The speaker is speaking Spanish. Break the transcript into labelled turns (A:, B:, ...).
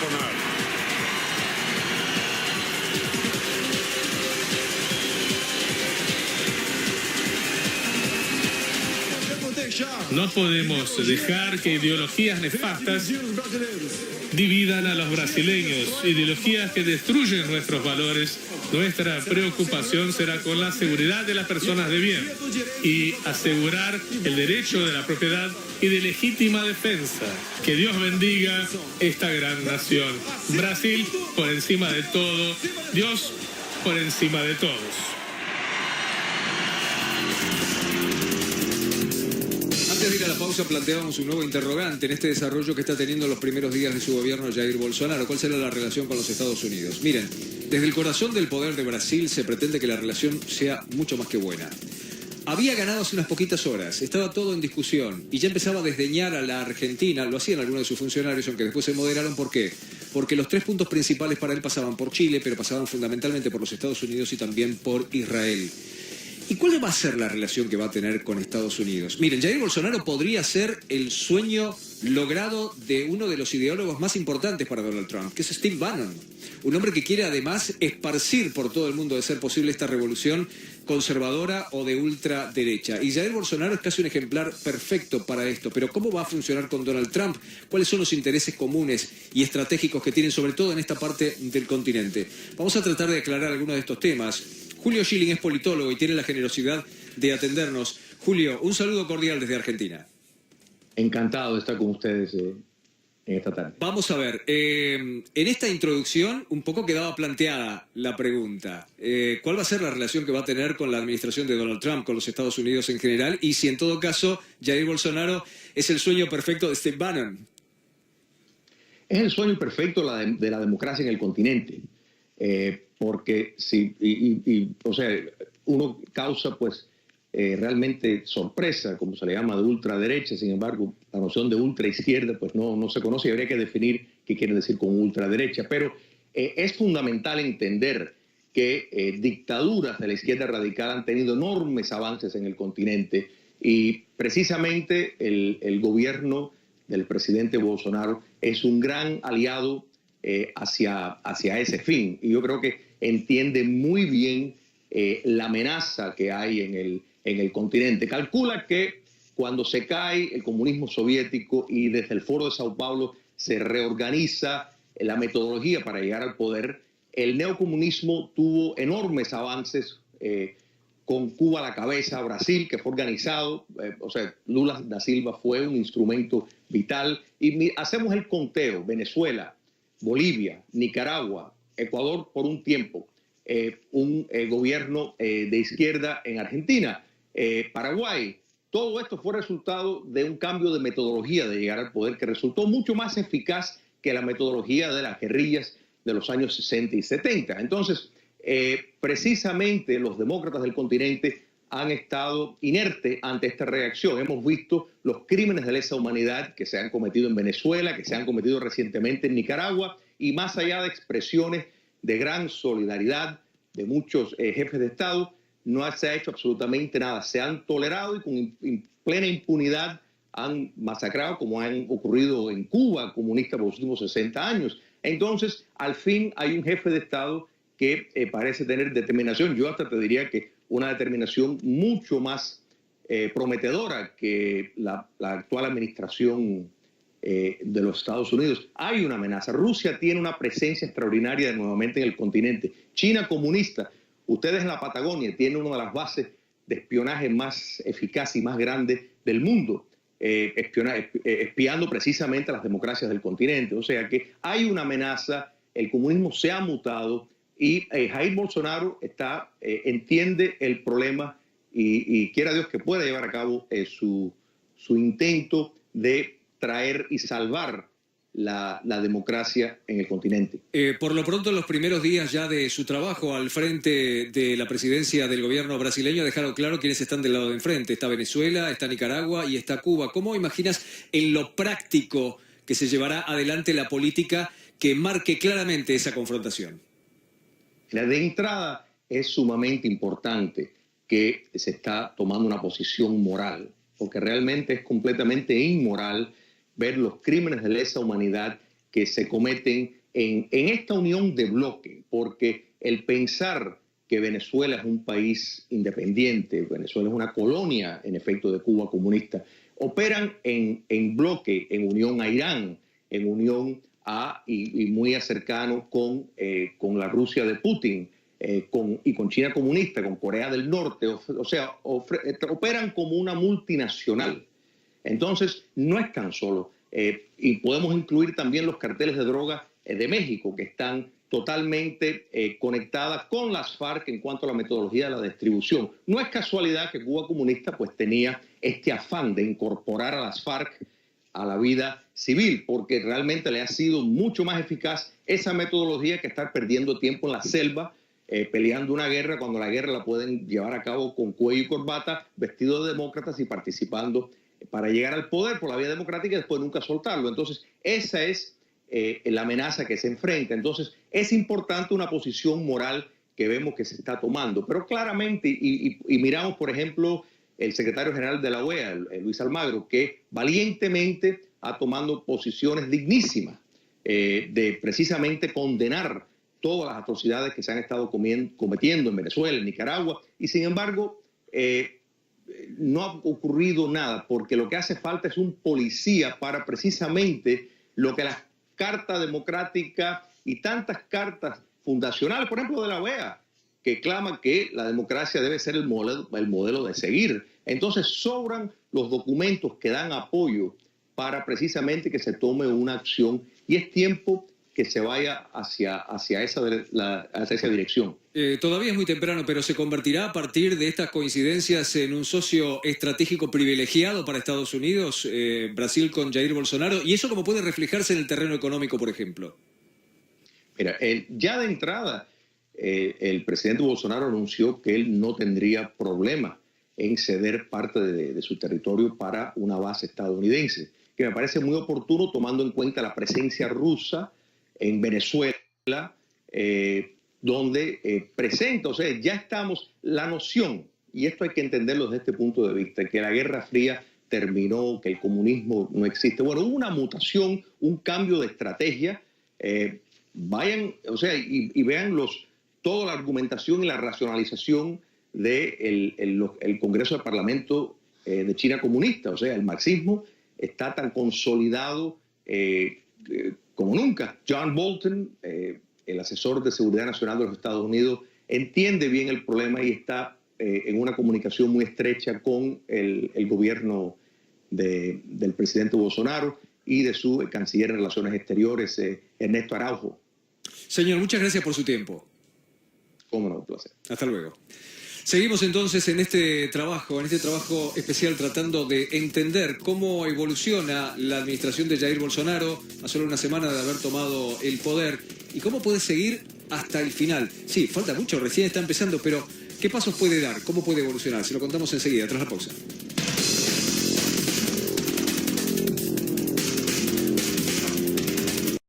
A: Bolsonaro.
B: No podemos dejar que ideologías nefastas dividan a los brasileños, ideologías que destruyen nuestros valores. Nuestra preocupación será con la seguridad de las personas de bien y asegurar el derecho de la propiedad y de legítima defensa. Que Dios bendiga esta gran nación. Brasil por encima de todo, Dios por encima de todos.
C: Antes de ir a la pausa planteábamos un nuevo interrogante en este desarrollo que está teniendo los primeros días de su gobierno Jair Bolsonaro. ¿Cuál será la relación con los Estados Unidos? Miren, desde el corazón del poder de Brasil se pretende que la relación sea mucho más que buena. Había ganado hace unas poquitas horas, estaba todo en discusión y ya empezaba a desdeñar a la Argentina, lo hacían algunos de sus funcionarios, aunque después se moderaron. ¿Por qué? Porque los 3 puntos principales para él pasaban por Chile, pero pasaban fundamentalmente por los Estados Unidos y también por Israel. ¿Y cuál va a ser la relación que va a tener con Estados Unidos? Miren, Jair Bolsonaro podría ser el sueño logrado de uno de los ideólogos más importantes para Donald Trump, que es Steve Bannon. Un hombre que quiere además esparcir por todo el mundo, de ser posible, esta revolución conservadora o de ultraderecha. Y Jair Bolsonaro es casi un ejemplar perfecto para esto. Pero ¿cómo va a funcionar con Donald Trump? ¿Cuáles son los intereses comunes y estratégicos que tienen, sobre todo en esta parte del continente? Vamos a tratar de aclarar algunos de estos temas. Julio Schilling es politólogo y tiene la generosidad de atendernos. Julio, un saludo cordial desde Argentina.
D: Encantado de estar con ustedes en esta tarde.
C: Vamos a ver, en esta introducción un poco quedaba planteada la pregunta. ¿Cuál va a ser la relación que va a tener con la administración de Donald Trump, con los Estados Unidos en general? Y si en todo caso Jair Bolsonaro es el sueño perfecto de Steve Bannon.
D: Es el sueño perfecto de la democracia en el continente. Porque si, o sea, uno causa pues realmente sorpresa, como se le llama, de ultraderecha. Sin embargo, la noción de ultraizquierda pues no se conoce y habría que definir qué quiere decir con ultraderecha. Pero es fundamental entender que dictaduras de la izquierda radical han tenido enormes avances en el continente y precisamente el gobierno del presidente Bolsonaro es un gran aliado hacia ese fin. Y yo creo que entiende muy bien la amenaza que hay en el continente. Calcula que cuando se cae el comunismo soviético y desde el Foro de Sao Paulo se reorganiza la metodología para llegar al poder, el neocomunismo tuvo enormes avances con Cuba a la cabeza, Brasil, que fue organizado, o sea, Lula da Silva fue un instrumento vital. Y hacemos el conteo: Venezuela, Bolivia, Nicaragua, Ecuador por un tiempo, un gobierno de izquierda en Argentina, Paraguay. Todo esto fue resultado de un cambio de metodología de llegar al poder que resultó mucho más eficaz que la metodología de las guerrillas de los años 60 y 70. Entonces, precisamente los demócratas del continente han estado inertes ante esta reacción. Hemos visto los crímenes de lesa humanidad que se han cometido en Venezuela, que se han cometido recientemente en Nicaragua, y más allá de expresiones de gran solidaridad de muchos jefes de Estado, no se ha hecho absolutamente nada. Se han tolerado y con plena impunidad han masacrado, como han ocurrido en Cuba, comunista, por los últimos 60 años. Entonces, al fin hay un jefe de Estado que parece tener determinación. Yo hasta te diría que una determinación mucho más prometedora que la actual administración de los Estados Unidos. Hay una amenaza. Rusia tiene una presencia extraordinaria nuevamente en el continente. China comunista. Ustedes en la Patagonia tienen una de las bases de espionaje más eficaz y más grande del mundo, espiando precisamente a las democracias del continente. O sea que hay una amenaza, el comunismo se ha mutado y Jair Bolsonaro entiende el problema y quiera Dios que pueda llevar a cabo su intento de traer y salvar la democracia en el continente.
C: Por lo pronto, en los primeros días ya de su trabajo al frente de la presidencia del gobierno brasileño, dejaron claro quiénes están del lado de enfrente. Está Venezuela, está Nicaragua y está Cuba. ¿Cómo imaginas en lo práctico que se llevará adelante la política que marque claramente esa confrontación?
D: De entrada, es sumamente importante que se está tomando una posición moral, porque realmente es completamente inmoral ver los crímenes de lesa humanidad que se cometen en esta unión de bloque, porque el pensar que Venezuela es un país independiente, Venezuela es una colonia, en efecto, de Cuba comunista, operan en bloque, en unión a Irán, en unión y muy cercano con la Rusia de Putin, y con China comunista, con Corea del Norte, o sea, operan como una multinacional. Entonces, no están solos. Y podemos incluir también los carteles de droga de México, que están totalmente conectadas con las FARC en cuanto a la metodología de la distribución. No es casualidad que Cuba comunista pues tenía este afán de incorporar a las FARC a la vida civil, porque realmente le ha sido mucho más eficaz esa metodología que estar perdiendo tiempo en la selva, peleando una guerra, cuando la guerra la pueden llevar a cabo con cuello y corbata, vestidos de demócratas y participando para llegar al poder por la vía democrática y después nunca soltarlo. Entonces, esa es la amenaza que se enfrenta. Entonces, es importante una posición moral que vemos que se está tomando. Pero claramente, y miramos, por ejemplo, el secretario general de la OEA, Luis Almagro, que valientemente ha tomado posiciones dignísimas de precisamente condenar todas las atrocidades que se han estado cometiendo en Venezuela, en Nicaragua, y sin embargo no ha ocurrido nada, porque lo que hace falta es un policía para precisamente lo que las cartas democráticas y tantas cartas fundacionales, por ejemplo de la OEA, que claman que la democracia debe ser el modelo de seguir. Entonces sobran los documentos que dan apoyo para precisamente que se tome una acción, y es tiempo que se vaya hacia esa dirección.
C: Todavía es muy temprano, pero ¿se convertirá a partir de estas coincidencias en un socio estratégico privilegiado para Estados Unidos, Brasil con Jair Bolsonaro? ¿Y eso cómo puede reflejarse en el terreno económico, por ejemplo?
D: Mira, ya de entrada, el presidente Bolsonaro anunció que él no tendría problema en ceder parte de su territorio para una base estadounidense, que me parece muy oportuno tomando en cuenta la presencia rusa en Venezuela, donde presenta, o sea, ya estamos, la noción, y esto hay que entenderlo desde este punto de vista, que la Guerra Fría terminó, que el comunismo no existe. Bueno, hubo una mutación, un cambio de estrategia. Vayan, o sea, y vean toda la argumentación y la racionalización del Congreso del Parlamento de China comunista. O sea, el marxismo está tan consolidado como nunca. John Bolton, el asesor de seguridad nacional de los Estados Unidos, entiende bien el problema y está en una comunicación muy estrecha con el gobierno del presidente Bolsonaro y de su canciller de Relaciones Exteriores, Ernesto Araujo.
C: Señor, muchas gracias por su tiempo.
D: Cómo no, un placer.
C: Hasta luego. Seguimos entonces en este trabajo especial tratando de entender cómo evoluciona la administración de Jair Bolsonaro a solo una semana de haber tomado el poder y cómo puede seguir hasta el final. Sí, falta mucho, recién está empezando, pero ¿qué pasos puede dar? ¿Cómo puede evolucionar? Se lo contamos enseguida, tras la pausa.